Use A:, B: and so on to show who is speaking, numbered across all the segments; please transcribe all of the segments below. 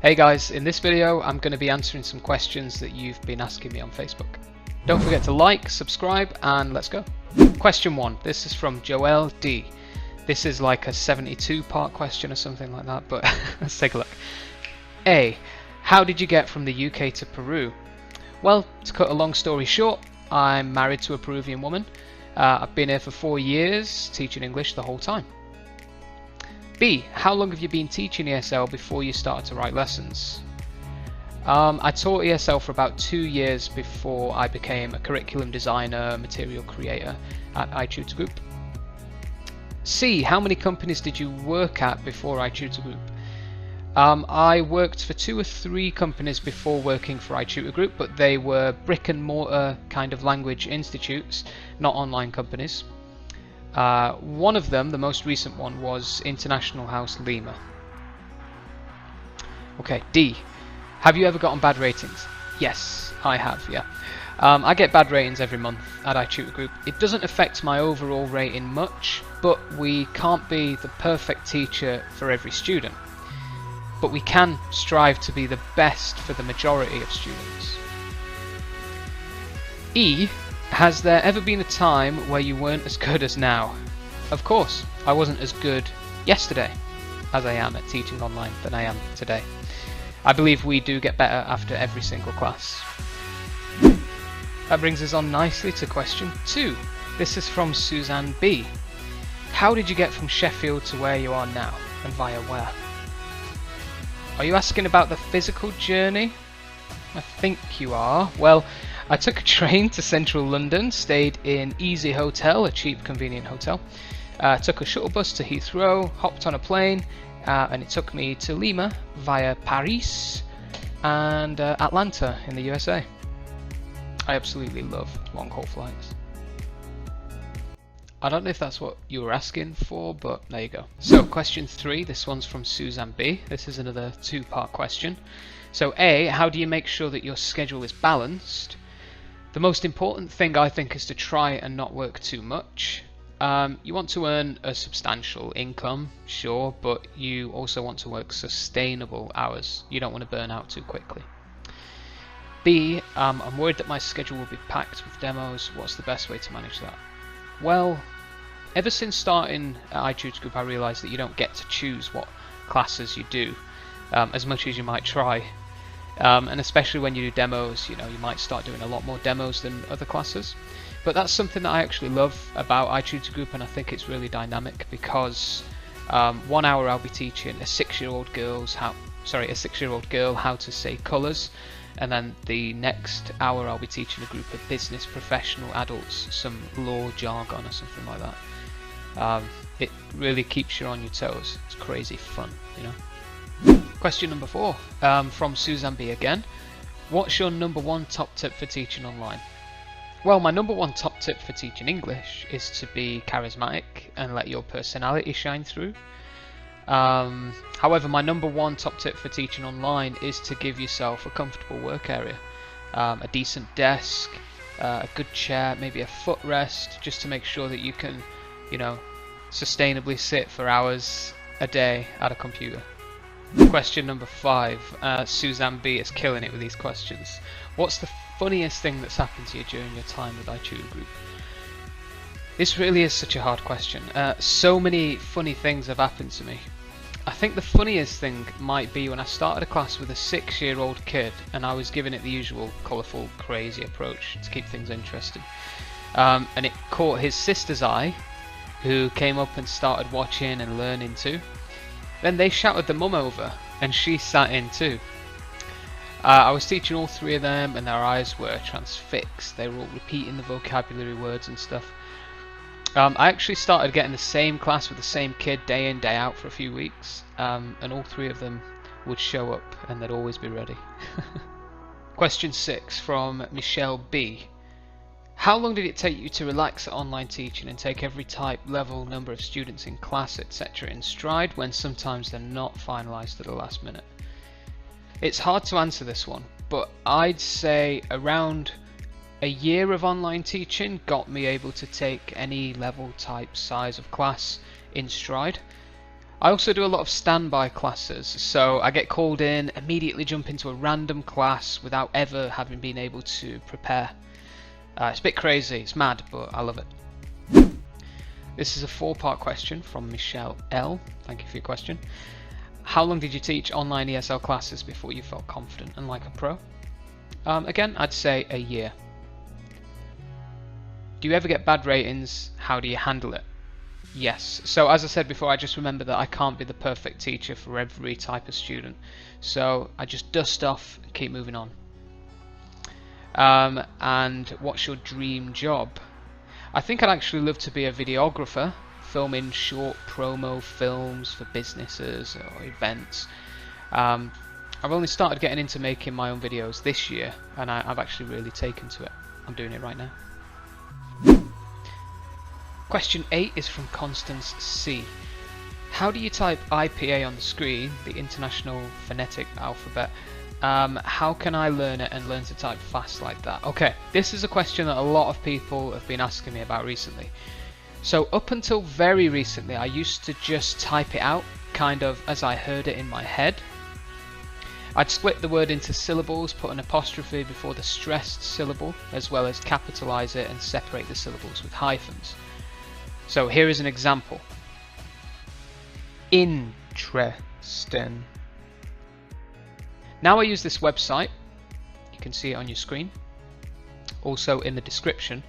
A: Hey guys, in this video I'm going to be answering some questions that you've been asking me on Facebook. Don't forget to like, subscribe, and let's go. Question 1. This is from Joel D. This is like a 72-part question or something like that, but let's take a look. A. How did you get from the UK to Peru? Well, to cut a long story short, I'm married to a Peruvian woman. I've been here for 4 years, teaching English the whole time. B. How long have you been teaching ESL before you started to write lessons? I taught ESL for about 2 years before I became a curriculum designer, material creator at iTutor Group. C. How many companies did you work at before iTutor Group? I worked for 2 or 3 companies before working for iTutor Group, but they were brick and mortar kind of language institutes, not online companies. One of them, the most recent one, was International House Lima. Okay, D. Have you ever gotten bad ratings? Yes, I have, yeah. I get bad ratings every month at iTutor Group. It doesn't affect my overall rating much, but we can't be the perfect teacher for every student. But we can strive to be the best for the majority of students. E. Has there ever been a time where you weren't as good as now? Of course, I wasn't as good yesterday as I am at teaching online than I am today. I believe we do get better after every single class. That brings us on nicely to question 2. This is from Suzanne B. How did you get from Sheffield to where you are now, and via where? Are you asking about the physical journey? I think you are. Well, I took a train to central London, stayed in Easy Hotel, a cheap, convenient hotel, took a shuttle bus to Heathrow, hopped on a plane, and it took me to Lima via Paris and Atlanta in the USA. I absolutely love long-haul flights. I don't know if that's what you were asking for, but there you go. So question 3, this one's from Suzanne B. This is another 2-part question. So A, how do you make sure that your schedule is balanced? The most important thing I think is to try and not work too much. You want to earn a substantial income, sure, but you also want to work sustainable hours. You don't want to burn out too quickly. B, I'm worried that my schedule will be packed with demos. What's the best way to manage that? Well, ever since starting at iTutor Group, I realised that you don't get to choose what classes you do, as much as you might try. And especially when you do demos, you might start doing a lot more demos than other classes. But that's something that I actually love about iTutor Group, and I think it's really dynamic because 1 hour I'll be teaching a 6-year-old girl how to say colours, and then the next hour I'll be teaching a group of business professional adults some law jargon or something like that. It really keeps you on your toes. It's crazy fun, Question number 4, from Suzanne B again. What's your number 1 top tip for teaching online? Well, my number 1 top tip for teaching English is to be charismatic and let your personality shine through. However, my number 1 top tip for teaching online is to give yourself a comfortable work area, a decent desk, a good chair, maybe a footrest, just to make sure that you can, sustainably sit for hours a day at a computer. Question number 5. Suzanne B is killing it with these questions. What's the funniest thing that's happened to you during your time with iTutor Group? This really is such a hard question. So many funny things have happened to me. I think the funniest thing might be when I started a class with a 6-year-old kid and I was giving it the usual colourful, crazy approach to keep things interesting. And it caught his sister's eye, who came up and started watching and learning too. Then they shouted the mum over, and she sat in too. I was teaching all 3 of them, and their eyes were transfixed. They were all repeating the vocabulary words and stuff. I actually started getting the same class with the same kid day in, day out for a few weeks, and all 3 of them would show up, and they'd always be ready. Question 6 from Michelle B. How long did it take you to relax at online teaching and take every type, level, number of students in class, etc. in stride when sometimes they're not finalised at the last minute? It's hard to answer this one, but I'd say around a year of online teaching got me able to take any level, type, size of class in stride. I also do a lot of standby classes, so I get called in, immediately jump into a random class without ever having been able to prepare. It's a bit crazy, it's mad, but I love it. This is a 4-part question from Michelle L. Thank you for your question. How long did you teach online ESL classes before you felt confident and like a pro? Again, I'd say a year. Do you ever get bad ratings? How do you handle it? Yes. So as I said before, I just remember that I can't be the perfect teacher for every type of student. So I just dust off and keep moving on. And what's your dream job? I think I'd actually love to be a videographer, filming short promo films for businesses or events. I've only started getting into making my own videos this year, and I've actually really taken to it. I'm doing it right now. Question 8 is from Constance C. How do you type IPA on the screen, the International Phonetic Alphabet? How can I learn it and learn to type fast like that? Okay, this is a question that a lot of people have been asking me about recently. So up until very recently, I used to just type it out, kind of as I heard it in my head. I'd split the word into syllables, put an apostrophe before the stressed syllable, as well as capitalize it and separate the syllables with hyphens. So here is an example. Interesting. Now I use this website. You can see it on your screen. Also in the description.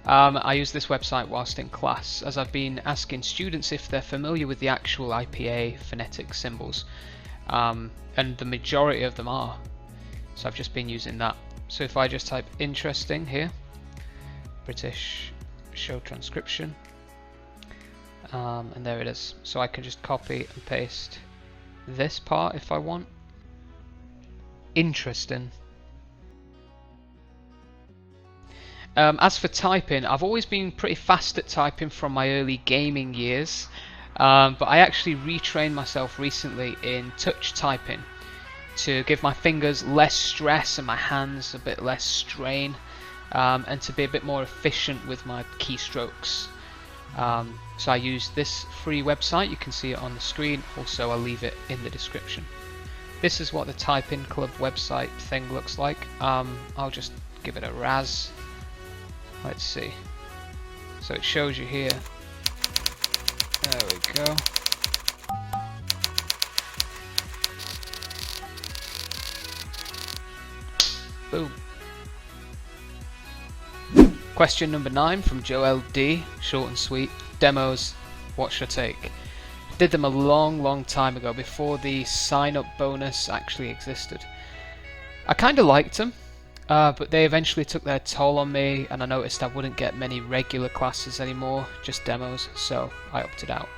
A: I use this website whilst in class, as I've been asking students if they're familiar with the actual IPA phonetic symbols. And the majority of them are. So I've just been using that. So if I just type interesting here, British show transcription, and there it is. So I can just copy and paste this part if I want. Interesting. As for typing, I've always been pretty fast at typing from my early gaming years, but I actually retrained myself recently in touch typing to give my fingers less stress and my hands a bit less strain, and to be a bit more efficient with my keystrokes. So I use this free website. You can see it on the screen. Also, I'll leave it in the description. This is what the Typing Club website thing looks like. I'll just give it a Raz. Let's see. So it shows you here. There we go. Boom. Question number 9 from Joel D. Short and sweet. Demos, what should I take? Did them a long time ago, before the sign-up bonus actually existed. I kind of liked them, but they eventually took their toll on me, and I noticed I wouldn't get many regular classes anymore, just demos, so I opted out.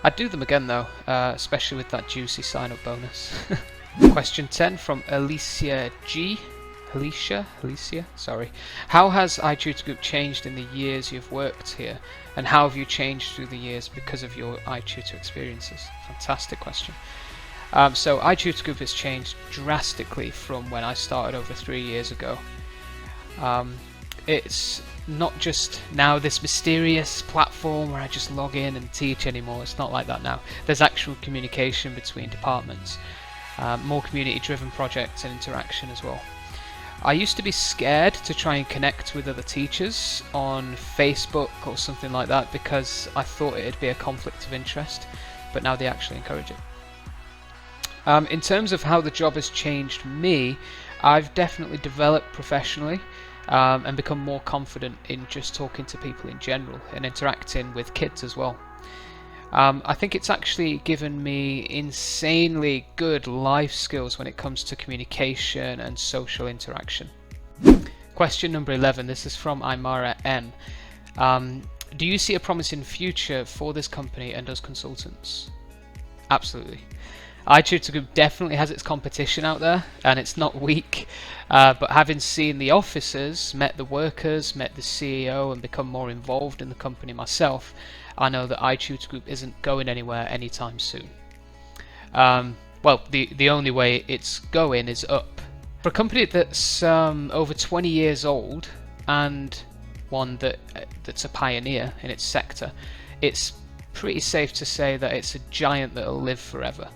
A: I'd do them again though, especially with that juicy sign-up bonus. Question 10 from Alicia G. Alicia, sorry. How has iTutor Group changed in the years you've worked here? And how have you changed through the years because of your iTutor experiences? Fantastic question. So iTutor Group has changed drastically from when I started over 3 years ago. It's not just now this mysterious platform where I just log in and teach anymore. It's not like that now. There's actual communication between departments, more community-driven projects and interaction as well. I used to be scared to try and connect with other teachers on Facebook or something like that because I thought it'd be a conflict of interest, but now they actually encourage it. In terms of how the job has changed me, I've definitely developed professionally and become more confident in just talking to people in general and interacting with kids as well. I think it's actually given me insanely good life skills when it comes to communication and social interaction. Question number 11, this is from Imara M. Do you see a promising future for this company and as consultants? Absolutely. iTutor Group definitely has its competition out there, and it's not weak, but having seen the officers, met the workers, met the CEO and become more involved in the company myself, I know that iTutor Group isn't going anywhere anytime soon. Well, the only way it's going is up. For a company that's over 20 years old and one that's a pioneer in its sector, it's pretty safe to say that it's a giant that'll live forever.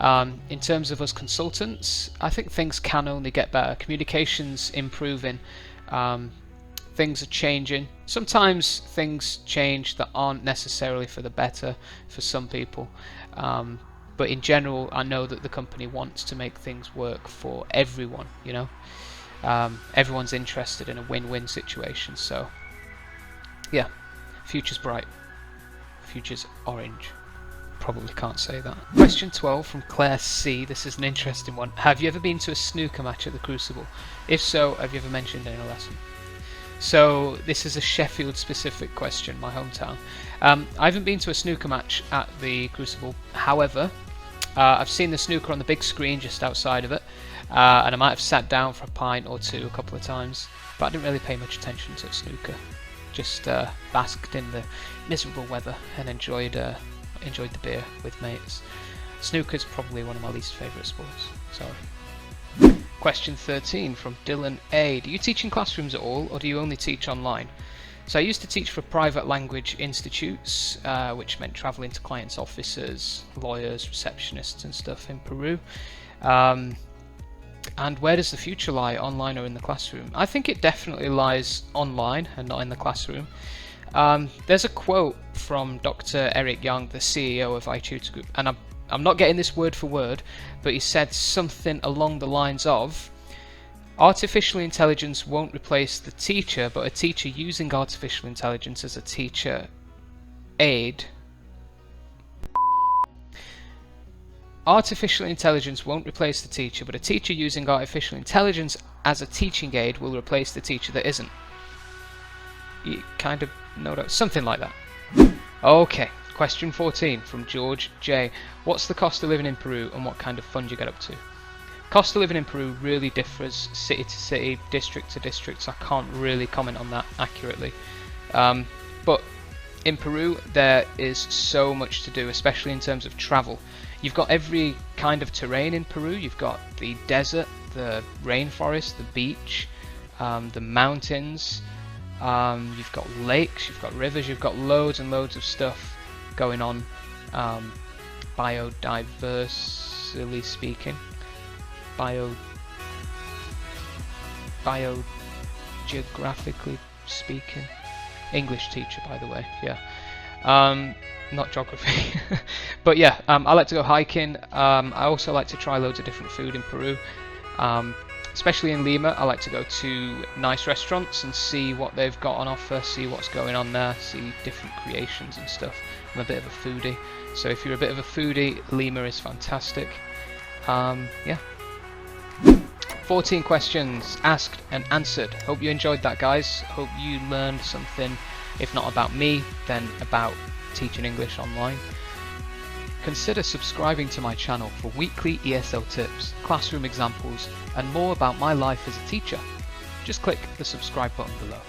A: In terms of us consultants, I think things can only get better. Communication's improving. Things are changing. Sometimes things change that aren't necessarily for the better for some people. But in general, I know that the company wants to make things work for everyone, you know. Everyone's interested in a win-win situation. So, yeah, future's bright. Future's orange. Probably can't say that. Question 12 from Claire C. This is an interesting one. Have you ever been to a snooker match at the Crucible? If so, have you ever mentioned it in a lesson? So this is a Sheffield specific question, my hometown. I haven't been to a snooker match at the Crucible. However, I've seen the snooker on the big screen just outside of it, and I might have sat down for a pint or two a couple of times, but I didn't really pay much attention to snooker. Just basked in the miserable weather and enjoyed the beer with mates. Snooker's probably one of my least favourite sports. Sorry. Question 13 from Dylan A. Do you teach in classrooms at all, or do you only teach online? So I used to teach for private language institutes, which meant travelling to clients' offices, lawyers, receptionists and stuff in Peru. And where does the future lie, online or in the classroom? I think it definitely lies online and not in the classroom. There's a quote from Dr. Eric Young, the CEO of iTutor Group, and I'm not getting this word for word, but he said something along the lines of, artificial intelligence won't replace the teacher, but a teacher using artificial intelligence as a teacher aid. Artificial intelligence won't replace the teacher, but a teacher using artificial intelligence as a teaching aid will replace the teacher that isn't. You kind of know that, something like that. Okay, question 14 from George J. What's the cost of living in Peru and what kind of fun do you get up to? Cost of living in Peru really differs city to city, district to district, so I can't really comment on that accurately. But in Peru there is so much to do, especially in terms of travel. You've got every kind of terrain in Peru. You've got the desert, the rainforest, the beach, the mountains, you've got lakes, you've got rivers, you've got loads and loads of stuff going on, biodiversity speaking, biogeographically speaking. English teacher, by the way, yeah. Not geography. But yeah, I like to go hiking. I also like to try loads of different food in Peru. Especially in Lima, I like to go to nice restaurants and see what they've got on offer, see what's going on there, see different creations and stuff. I'm a bit of a foodie, so if you're a bit of a foodie, Lima is fantastic. Yeah. 14 questions asked and answered. Hope you enjoyed that, guys. Hope you learned something, if not about me, then about teaching English online. Consider subscribing to my channel for weekly ESL tips, classroom examples, and more about my life as a teacher. Just click the subscribe button below.